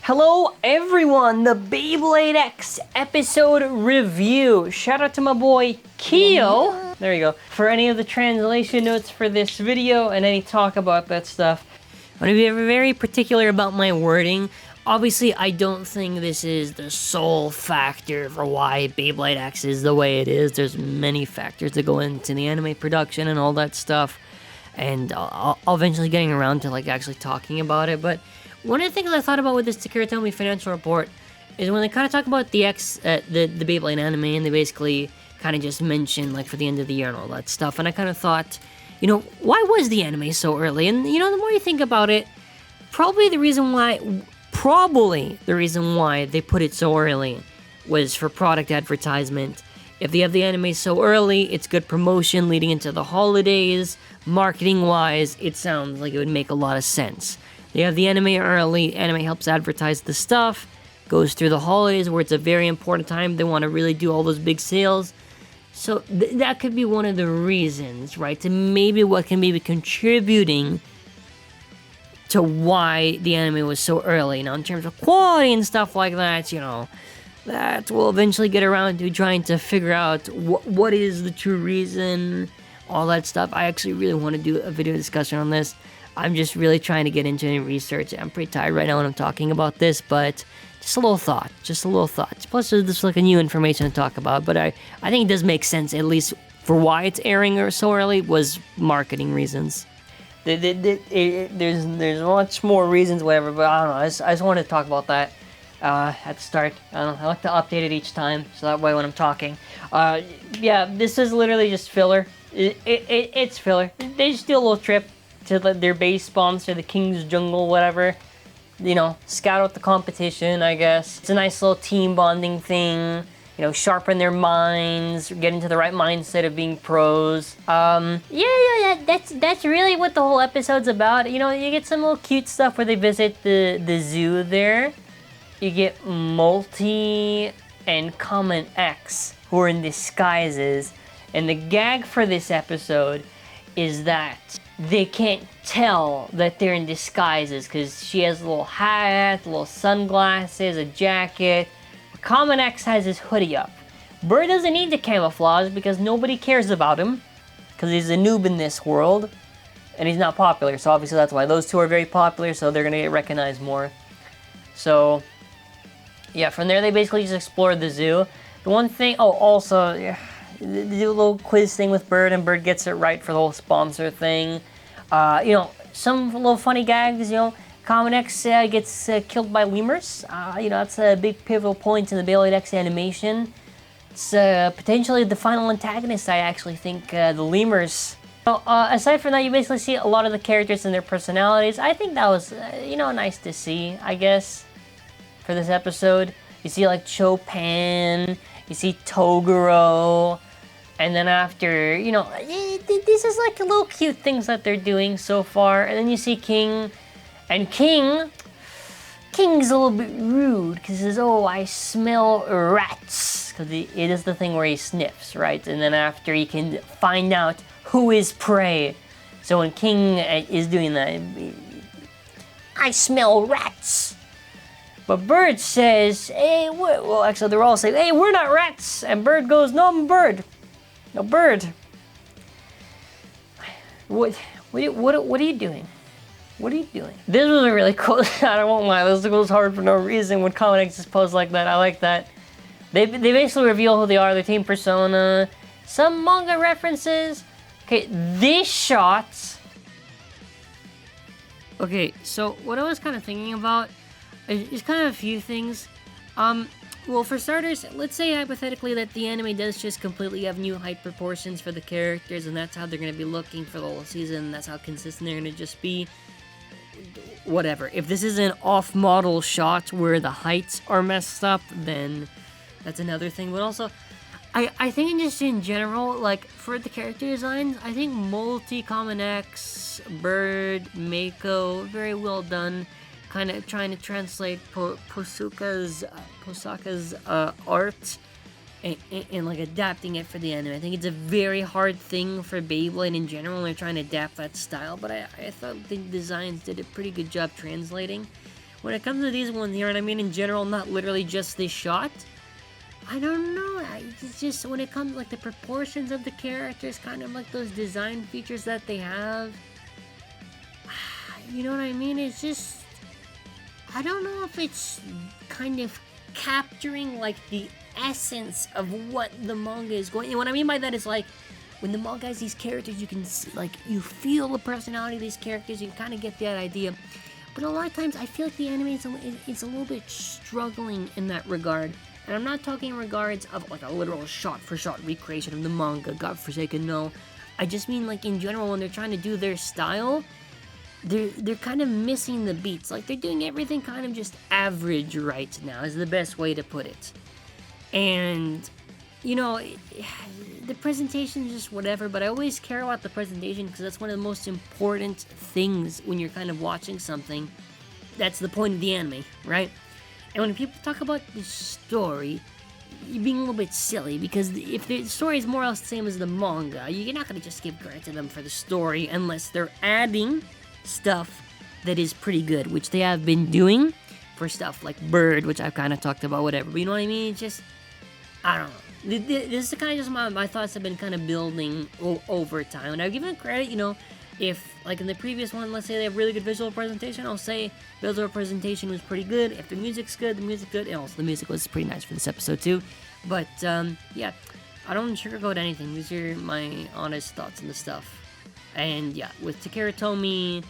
Hello everyone, the Beyblade X episode review. Shout out to my boy Keo. There you go. For any of the translation notes for this video and any talk about that stuff. I'm gonna be very particular about my wording. Obviously, I don't think this is the sole factor for why Beyblade X is the way it is. There's many factors that go into the anime production and all that stuff. And I'll eventually getting around to actually talking about it. But one of the things I thought about with this Takara financial report is when they kind of talk about the Beyblade anime, and they basically kind of just mention for the end of the year and all that stuff. And I kind of thought, why was the anime so early? And the more you think about it, probably the reason why they put it so early was for product advertisement. If they have the anime so early, it's good promotion leading into the holidays. Marketing-wise, it sounds like it would make a lot of sense. They have the anime early, anime helps advertise the stuff, goes through the holidays where it's a very important time, they want to really do all those big sales. So that could be one of the reasons, right? To maybe what can be contributing to why the anime was so early. Now, in terms of quality and stuff like that, that we'll eventually get around to trying to figure out what is the true reason, all that stuff. I actually really want to do a video discussion on this. I'm just really trying to get into any research. I'm pretty tired right now when I'm talking about this, but just a little thought. Plus, there's a new information to talk about, but I think it does make sense, at least for why it's airing so early, was marketing reasons. There's much more reasons, whatever, but I don't know. I just wanted to talk about that at the start. I don't know. I like to update it each time, so that way when I'm talking. Yeah, this is literally just filler. It's filler. They just do a little trip to their base sponsor, the King's Jungle, whatever. Scout out the competition, I guess. It's a nice little team bonding thing. Sharpen their minds, get into the right mindset of being pros. Yeah, that's really what the whole episode's about. You get some little cute stuff where they visit the zoo there. You get Multi and Common X, who are in disguises. And the gag for this episode is that they can't tell that they're in disguises because she has a little hat, little sunglasses, a jacket. Common X has his hoodie up. Bird doesn't need to camouflage because nobody cares about him because he's a noob in this world and he's not popular. So obviously that's why those two are very popular, so they're going to get recognized more. So yeah, from there they basically just explore the zoo. The one thing, also, yeah, they do a little quiz thing with Bird, and Bird gets it right for the whole sponsor thing. Some little funny gags, Common X gets killed by lemurs. That's a big pivotal point in the Beyblade X animation. It's potentially the final antagonist, I actually think, the lemurs. So, aside from that, you basically see a lot of the characters and their personalities. I think that was, nice to see, I guess, for this episode. You see, Chopin, you see Toguro, and then after, this is little cute things that they're doing so far. And then you see King, and King's a little bit rude because he says, "Oh, I smell rats," because it is the thing where he sniffs, right? And then after he can find out who is prey. So when King is doing that, "I smell rats." But Bird says, "Hey, well, actually, they're all saying, 'Hey, we're not rats.'" And Bird goes, "No, I'm Bird. No, Bird. What are you doing? What are you doing?" This was a really cool, I won't lie, this was hard for no reason when Common X just posed like that. I like that. They basically reveal who they are, their team persona, some manga references. Okay, this shot. Okay, so what I was kind of thinking about is kind of a few things. Well, for starters, let's say hypothetically that the anime does just completely have new height proportions for the characters, and that's how they're going to be looking for the whole season, that's how consistent they're going to just be. Whatever. If this is an off-model shot where the heights are messed up, then that's another thing. But also, I think just in general, for the character designs, I think Multi, Common X, Bird, Mako, very well done. Kind of trying to translate Posaka's art and like adapting it for the anime. I think it's a very hard thing for Beyblade in general when they're trying to adapt that style, but I thought the designs did a pretty good job translating. When it comes to these ones here, and I mean in general, not literally just this shot, I don't know, it's just when it comes like the proportions of the characters, kind of like those design features that they have, you know what I mean? It's just, I don't know if it's kind of capturing like the essence of what the manga is going. And what I mean by that is like when the manga has these characters, you can see, like, you feel the personality of these characters. You kind of get that idea. But a lot of times, I feel like the anime is a little bit struggling in that regard. And I'm not talking in regards of like a literal shot-for-shot recreation of the manga. God forsaken, no. I just mean like in general when they're trying to do their style, they're kind of missing the beats. Like they're doing everything kind of just average right now is the best way to put it. And, you know, the presentation is just whatever, but I always care about the presentation because that's one of the most important things when you're kind of watching something. That's the point of the anime, right? And when people talk about the story, you're being a little bit silly because if the story is more or less the same as the manga, you're not going to just give credit to them for the story unless they're adding stuff that is pretty good, which they have been doing for stuff like Bird, which I've kind of talked about, whatever. But you know what I mean? It's just, I don't know. This is kind of just my thoughts have been kind of building over time. And I've given credit, you know, if, like in the previous one, let's say they have really good visual presentation, I'll say visual presentation was pretty good. If the music's good, the music's good. And also the music was pretty nice for this episode too. But, yeah, I don't sugarcoat anything. These are my honest thoughts on the stuff. And, yeah, with Takara Tomy,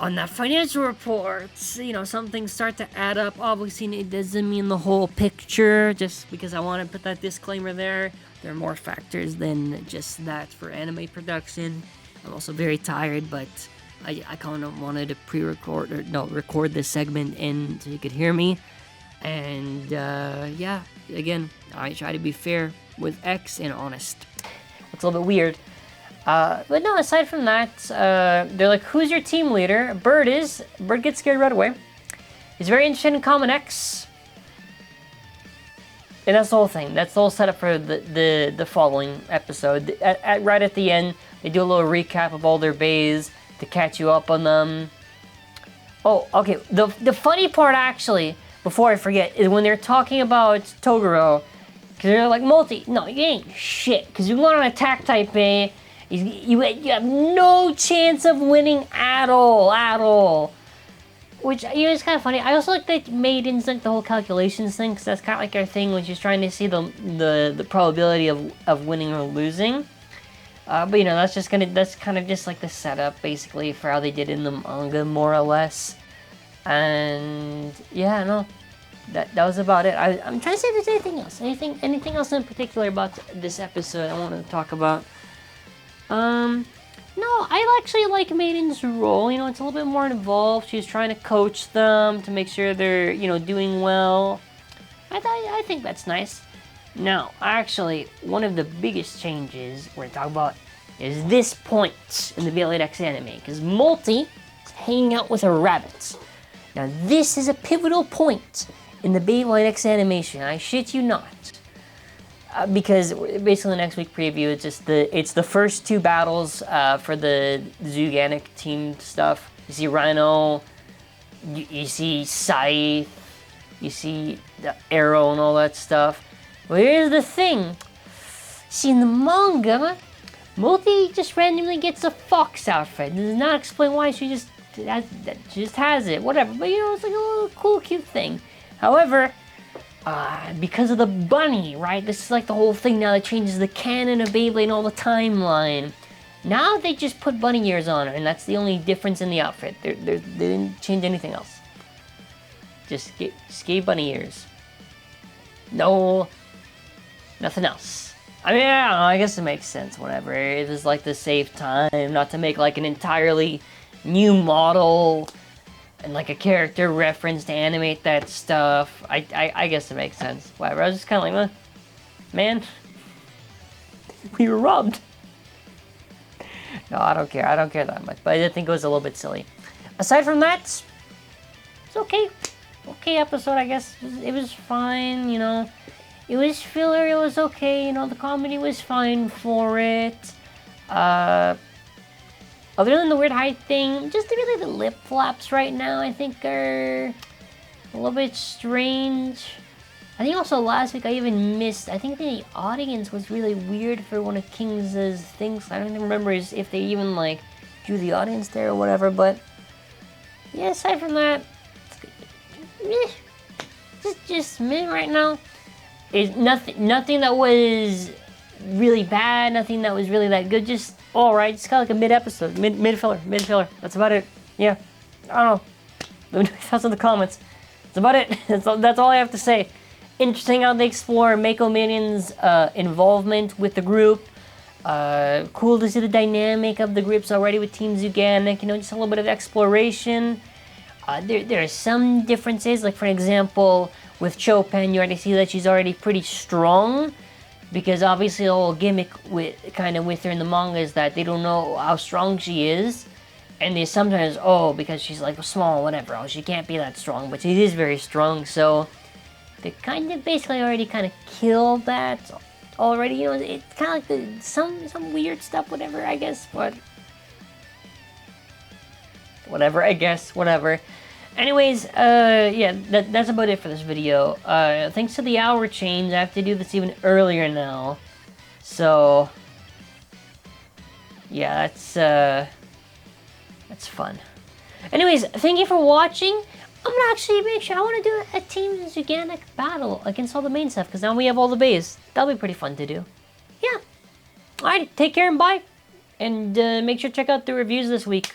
on that financial report, you know, some things start to add up. Obviously, it doesn't mean the whole picture, just because I want to put that disclaimer there. There are more factors than just that for anime production. I'm also very tired, but I kind of wanted to record this segment in so you could hear me. And, yeah, again, I try to be fair with X and honest. It's a little bit weird. But no, aside from that, they're like, who's your team leader? Bird gets scared right away. He's very interested in Common X. And that's the whole thing. That's the whole setup for the following episode. Right at the end, they do a little recap of all their bays to catch you up on them. Oh, okay. The funny part, actually, before I forget, is when they're talking about Toguro. Because they're like, Multi, no, you ain't shit. Because you went on attack type A. You have no chance of winning at all. Which, you know, is kind of funny. I also like that made instant the whole calculations thing, because that's kind of like our thing when she's trying to see the probability of winning or losing. But you know, that's kind of just like the setup basically for how they did in the manga, more or less. And yeah, no, that was about it. I'm trying to see if there's anything else, anything else in particular about this episode I want to talk about. No, I actually like Maiden's role. You know, it's a little bit more involved. She's trying to coach them to make sure they're, you know, doing well. I think that's nice. Now, actually, one of the biggest changes we're talking about is this point in the Beyblade X anime, because Multi is hanging out with a rabbit. Now, this is a pivotal point in the Beyblade X animation. I shit you not. Because basically the next week preview, it's the first two battles for the ZOOGANIC team stuff. You see Rhino, you see Scythe, you see the Arrow and all that stuff. Well, here's the thing. See, in the manga, Multi just randomly gets a fox outfit. It does not explain why she just has it. Whatever, but you know, it's like a little cool, cute thing. However, because of the bunny, right? This is like the whole thing now that changes the canon of Beyblade and all the timeline. Now they just put bunny ears on her, and that's the only difference in the outfit. They didn't change anything else. Just gave bunny ears. No, nothing else. I mean, I don't know, I guess it makes sense, whatever. It was like to save time, not to make like an entirely new model and like a character reference to animate that stuff. I guess it makes sense. Whatever. I was just kind of like, man, we were robbed. No, I don't care. I don't care that much. But I think it was a little bit silly. Aside from that, it's okay. Okay episode, I guess. It was fine, you know. It was filler, it was okay, you know, the comedy was fine for it. Other than the weird height thing, just really the lip flaps right now I think are a little bit strange. I think also last week I even missed, I think the audience was really weird for one of King's things. I don't even remember if they even like drew the audience there or whatever, but yeah, aside from that, just meh right now. It's nothing that was really bad, nothing that was really that good, just alright, just kind of like a mid-episode, mid filler, that's about it. Yeah, I don't know, let me know your thoughts in the comments. That's about it, that's all I have to say. Interesting how they explore Mako Minion's involvement with the group. Cool to see the dynamic of the groups already with Team ZOOGANIC, you know, just a little bit of exploration. There are some differences, like for example, with Chopin, you already see that she's already pretty strong, because obviously the whole gimmick with her in the manga is that they don't know how strong she is, and they sometimes, oh, because she's like small, whatever, oh, she can't be that strong, but she is very strong, so they kind of basically already kind of killed that already, you know, it's kind of like some weird stuff, whatever, I guess, but whatever, I guess, whatever. Anyways, yeah, that's about it for this video. Thanks to the hour change, I have to do this even earlier now. So, yeah, that's fun. Anyways, thank you for watching. I'm gonna actually make sure, I want to do a Team ZOOGANIC battle against all the main stuff, because now we have all the base. That'll be pretty fun to do. Yeah. Alright, take care and bye. And make sure to check out the reviews this week.